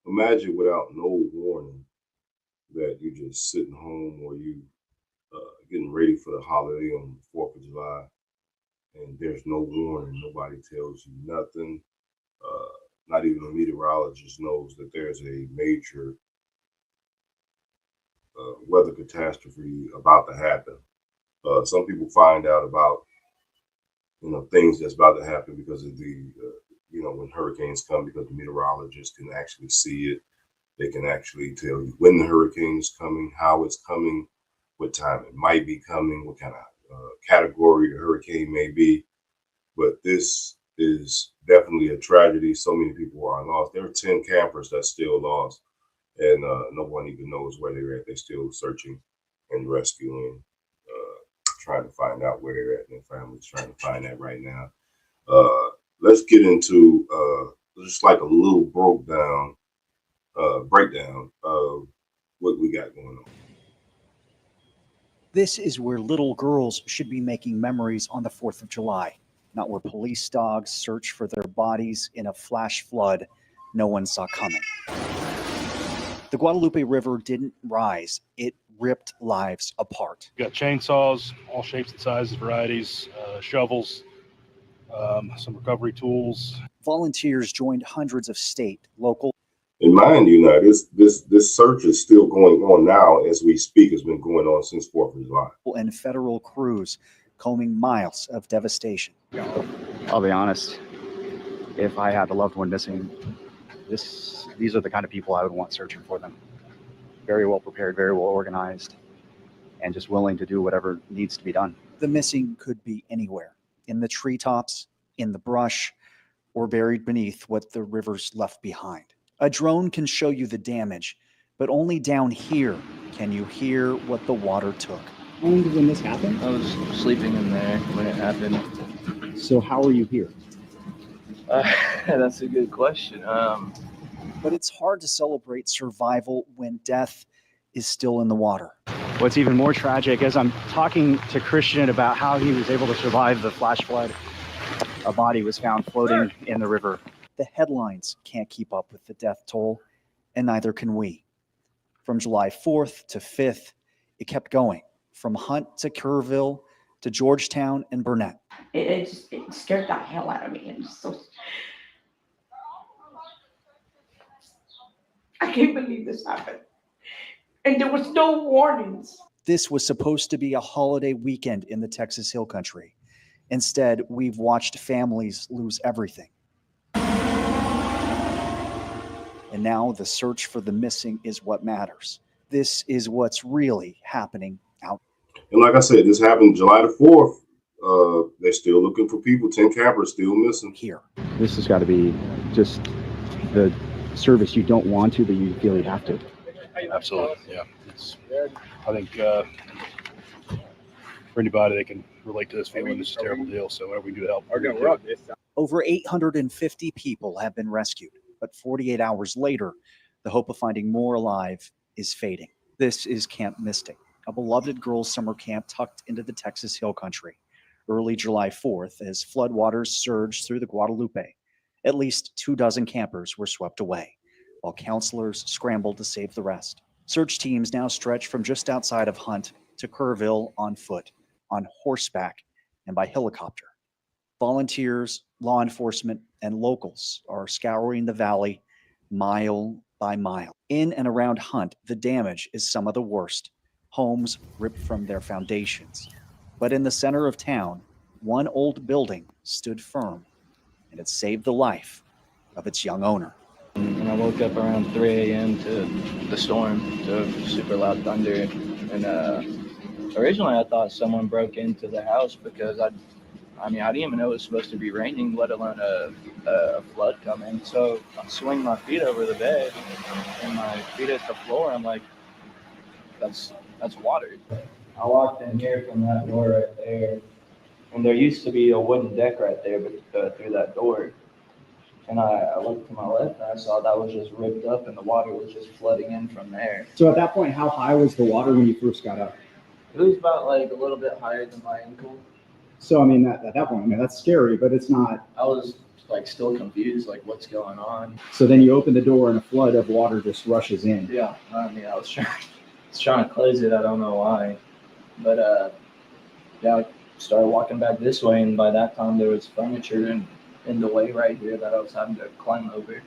Imagine without no warning that you're just sitting home or you getting ready for the holiday on the 4th of July, and there's no warning. Nobody tells you nothing. Uh, Not even a meteorologist knows that there's a major weather catastrophe about to happen. Some people find out about things that's about to happen because of the when hurricanes come, because the meteorologists can actually see it. They can actually tell you when the hurricane is coming, how it's coming, what time it might be coming, what kind of category the hurricane may be. But this is definitely a tragedy. So many people are lost. There are 10 campers that's still lost, and no one even knows where they're at. They're still searching and rescuing, trying to find out where they're at. And their families trying to find that right now. Let's get into just like a little breakdown of what we got going on. This is where little girls should be making memories on the 4th of July, not where police dogs search for their bodies in a flash flood no one saw coming. The Guadalupe River didn't rise, it ripped lives apart. We got chainsaws, all shapes and sizes, varieties, shovels, some recovery tools. Volunteers joined hundreds of state, local, And mind you, now this search is still going on now as we speak. It's been going on since 4th of July. and federal crews combing miles of devastation. I'll be honest, if I had a loved one missing, these are the kind of people I would want searching for them. Very well prepared, very well organized, and just willing to do whatever needs to be done. The missing could be anywhere, in the treetops, in the brush, or buried beneath what the rivers left behind. A drone can show you the damage, but only down here can you hear what the water took. How long did when this happen? I was sleeping in there when it happened. So how are you here? That's a good question. But it's hard to celebrate survival when death is still in the water. What's even more tragic, as I'm talking to Christian about how he was able to survive the flash flood, a body was found floating in the river. The headlines can't keep up with the death toll, and neither can we. From July 4th to 5th, it kept going, from Hunt to Kerrville to Georgetown and Burnett. It scared the hell out of me. And so I can't believe this happened. And there was no warnings. This was supposed to be a holiday weekend in the Texas Hill Country. Instead, we've watched families lose everything. And now the search for the missing is what matters. This is what's really happening out. And like I said, this happened July the 4th. They're still looking for people. 10 campers still missing. Here. This has got to be just the service you don't want to, but you feel you have to. Absolutely, yeah. I think for anybody that can relate to this feeling, it's a terrible deal. So whatever we do to help. Over 850 people have been rescued, but 48 hours later, the hope of finding more alive is fading. This is Camp Mystic, a beloved girls' summer camp tucked into the Texas Hill Country. Early July 4th, as floodwaters surged through the Guadalupe, at least 24 campers were swept away, while counselors scrambled to save the rest. Search teams now stretch from just outside of Hunt to Kerrville on foot, on horseback, and by helicopter. Volunteers, law enforcement, and locals are scouring the valley mile by mile. In and around Hunt, the damage is some of the worst. Homes ripped from their foundations. But in the center of town, one old building stood firm, and it saved the life of its young owner. And I woke up around 3 a.m. to the storm, to super loud thunder. And originally I thought someone broke into the house because I didn't even know it was supposed to be raining, let alone a flood coming. So I swing my feet over the bed and my feet hit the floor. I'm like, that's water. I walked in here from that door right there, and there used to be a wooden deck right there, but through that door. And I looked to my left, and I saw that was just ripped up, and the water was just flooding in from there. So at that point, how high was the water when you first got up? It was about like a little bit higher than my ankle. So, I mean, at that point, I mean, that's scary, but it's not. I was like still confused, like what's going on. So then you open the door and a flood of water just rushes in. Yeah, I mean, I was trying to close it. I don't know why, but yeah, I started walking back this way, and by that time there was furniture in the way right here that I was having to climb over.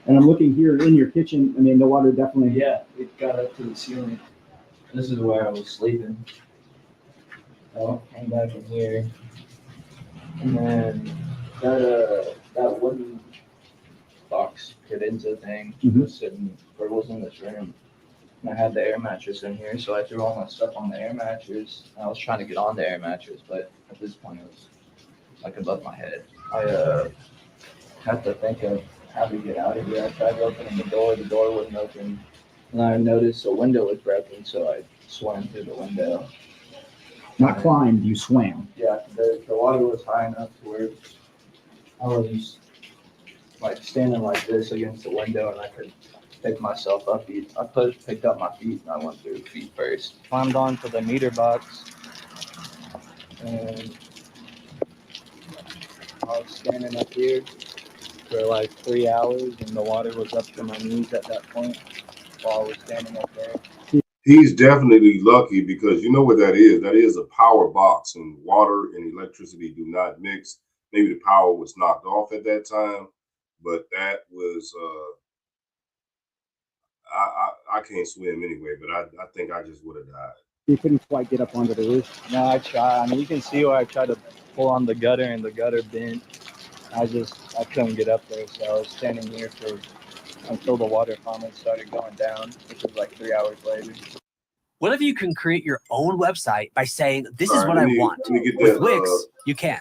And I'm looking here in your kitchen. I mean, the water definitely. Yeah, it got up to the ceiling. This is where I was sleeping. I came back in here, and then that wooden box cadenza thing was sitting, or was in this room. And I had the air mattress in here, so I threw all my stuff on the air mattress. I was trying to get on the air mattress, but at this point it was like above my head. I had to think of how to get out of here. I tried opening the door wouldn't open. And I noticed the window was broken, so I swam through the window. Not climbed, you swam. Yeah, the water was high enough to where I was like standing like this against the window, and I could pick myself up. I picked up my feet, and I went through feet first. Climbed onto the meter box, and I was standing up here for like 3 hours, and the water was up to my knees at that point while I was standing up there. He's definitely lucky because you know what that is? That is a power box, and water and electricity do not mix. Maybe the power was knocked off at that time, but that was I can't swim anyway, but I think I just would have died. You couldn't quite get up onto the roof. No, I tried. I mean, you can see where I tried to pull on the gutter, and the gutter bent. I couldn't get up there, so I was standing here until the water finally started going down, which was like 3 hours later. What if you can create your own website by saying, this is All what right, I let me want? get With that, Wix, you can.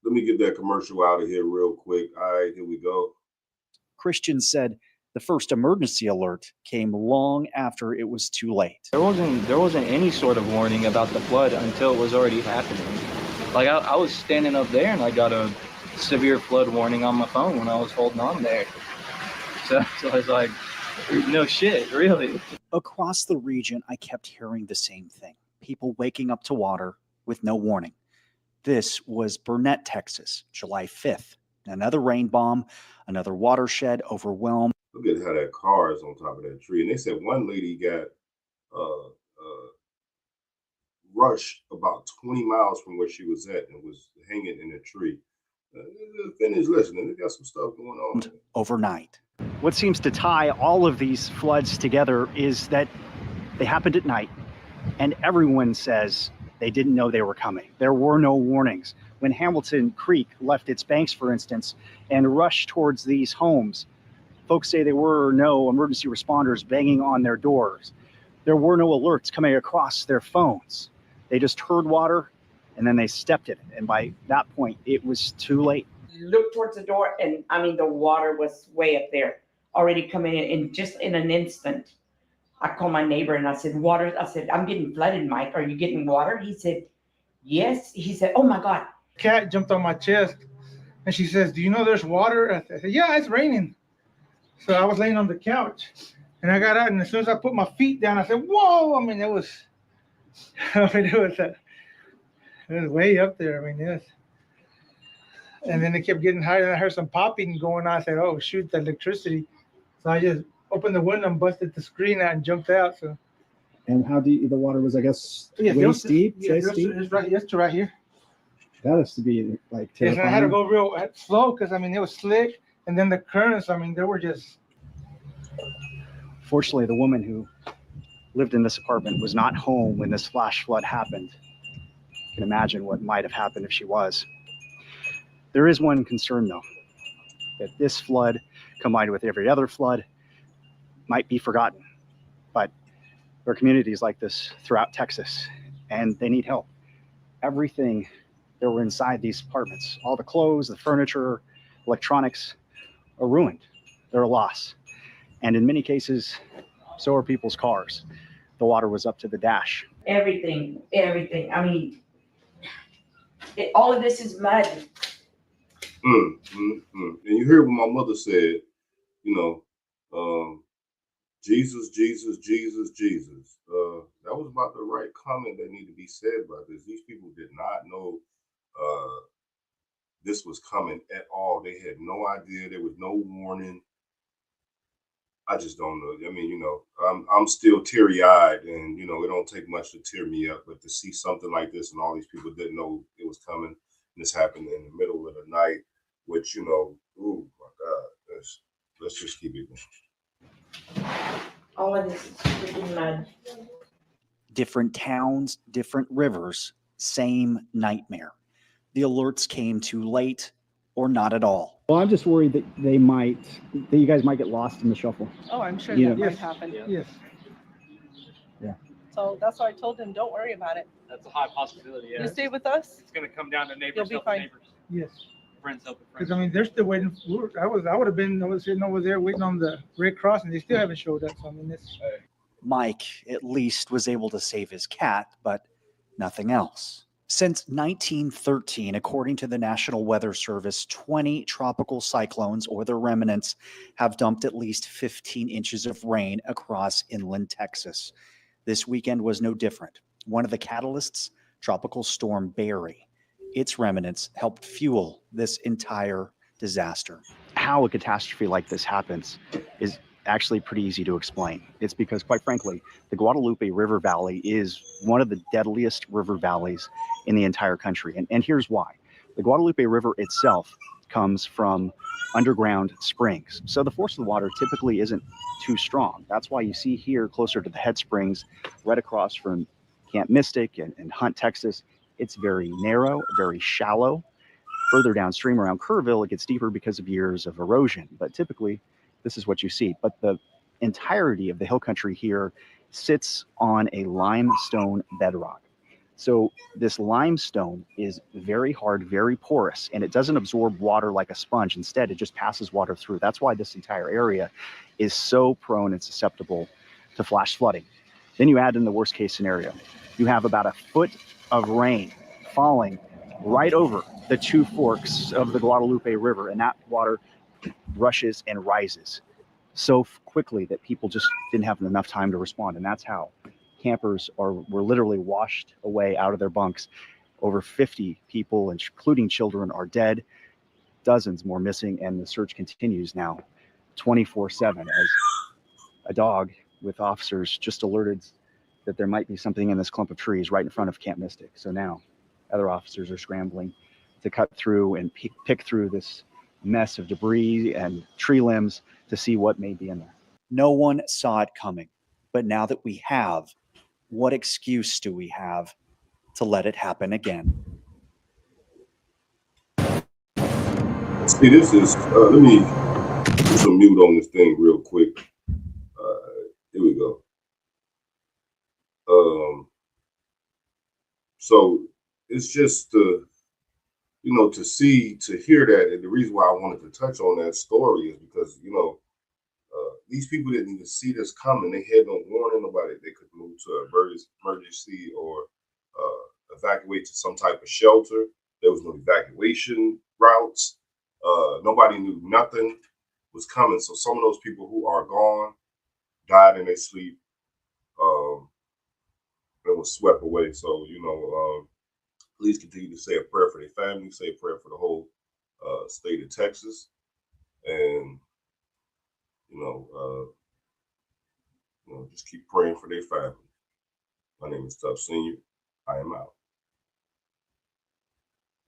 Let me get that commercial out of here real quick. All right, here we go. Christian said the first emergency alert came long after it was too late. There wasn't any sort of warning about the flood until it was already happening. Like I was standing up there, and I got a severe flood warning on my phone when I was holding on there. So I was like, no shit, really. Across the region, I kept hearing the same thing. People waking up to water with no warning. This was Burnett, Texas, July 5th. Another rain bomb, another watershed overwhelmed. Look at how that car is on top of that tree. And they said one lady got rushed about 20 miles from where she was at and was hanging in a tree. Finish listening. They got some stuff going on overnight. What seems to tie all of these floods together is that they happened at night, and everyone says they didn't know they were coming. There were no warnings. When Hamilton Creek left its banks, for instance, and rushed towards these homes, folks say there were no emergency responders banging on their doors. There were no alerts coming across their phones. They just heard water, and then they stepped in it. And by that point, it was too late. Looked towards the door, and I mean, the water was way up there, already coming in. And just in an instant, I called my neighbor and I said, water. I said, I'm getting flooded, Mike. Are you getting water? He said, yes. He said, oh my God. Cat jumped on my chest, and she says, do you know there's water? I said, yeah, it's raining. So I was laying on the couch, and I got out, and as soon as I put my feet down, I said, whoa. I mean, it was way up there. I mean, it was. And then it kept getting higher, and I heard some popping going on. I said, oh, shoot, the electricity. So I just opened the window and busted the screen out and jumped out. So. And how deep the water was, I guess, waist deep? It's right, yes, to right here. That has to be like terrifying. Yes, and I had to go real slow because, I mean, it was slick. And then the currents, I mean, they were just. Fortunately, the woman who lived in this apartment was not home when this flash flood happened. You can imagine what might have happened if she was. There is one concern, though, that this flood, combined with every other flood, might be forgotten. But there are communities like this throughout Texas, and they need help. Everything that were inside these apartments, all the clothes, the furniture, electronics, are ruined. They're a loss. And in many cases, so are people's cars. The water was up to the dash. Everything. I mean, all of this is mud. And you hear what my mother said, you know, Jesus, Jesus, Jesus, Jesus. That was about the right comment that needed to be said about this. These people did not know this was coming at all. They had no idea. There was no warning. I just don't know. I mean, I'm still teary eyed, and it don't take much to tear me up. But to see something like this, and all these people didn't know it was coming, and this happened in the middle of the night, which oh my God, let's just keep it going. All of this is freaking mud. Different towns, different rivers, same nightmare. The alerts came too late or not at all. Well, I'm just worried that you guys might get lost in the shuffle. Oh, I'm sure You that know. might happen. Yes. So that's why I told him, don't worry about it. That's a high possibility. You stay with us. It's going to come down to neighbors You'll be helping fine. neighbors, Yes. friends helping Because friends. I mean, they're still waiting. I would have been sitting over there waiting on the Red Cross, and they still haven't showed up. So I mean, it's Mike at least was able to save his cat, but nothing else. Since 1913, according to the National Weather Service, 20 tropical cyclones or their remnants have dumped at least 15 inches of rain across inland Texas. This weekend was no different. One of the catalysts, Tropical Storm Barry. Its remnants helped fuel this entire disaster. How a catastrophe like this happens is actually pretty easy to explain. It's because, quite frankly, the Guadalupe River Valley is one of the deadliest river valleys in the entire country. And here's why. The Guadalupe River itself comes from underground springs. So the force of the water typically isn't too strong. That's why you see here closer to the head springs, right across from Camp Mystic and Hunt, Texas, it's very narrow, very shallow. Further downstream around Kerrville, it gets deeper because of years of erosion. But typically, this is what you see. But the entirety of the hill country here sits on a limestone bedrock. So this limestone is very hard, very porous, and it doesn't absorb water like a sponge. Instead, it just passes water through. That's why this entire area is so prone and susceptible to flash flooding. Then you add in the worst case scenario. You have about a foot of rain falling right over the two forks of the Guadalupe River, and that water rushes and rises so quickly that people just didn't have enough time to respond. And that's how campers were literally washed away out of their bunks. Over 50 people, including children, are dead, dozens more missing, and the search continues now 24/7 as a dog with officers just alerted that there might be something in this clump of trees right in front of Camp Mystic. So now other officers are scrambling to cut through and pick through this mess of debris and tree limbs to see what may be in there. No one saw it coming, but now that we have, what excuse do we have to let it happen again? See, this is, let me put some mute on this thing real quick. Here we go. So it's just, to hear that. And the reason why I wanted to touch on that story is because, these people didn't even see this coming. They had no warning. Nobody, they could move to emergency or evacuate to some type of shelter. There was no evacuation routes. Nobody knew nothing was coming. So some of those people who are gone died in their sleep. And was swept away. So, please continue to say a prayer for their family, say a prayer for the whole state of Texas. And, just keep praying for their family. My name is Tuff Senior. I am out.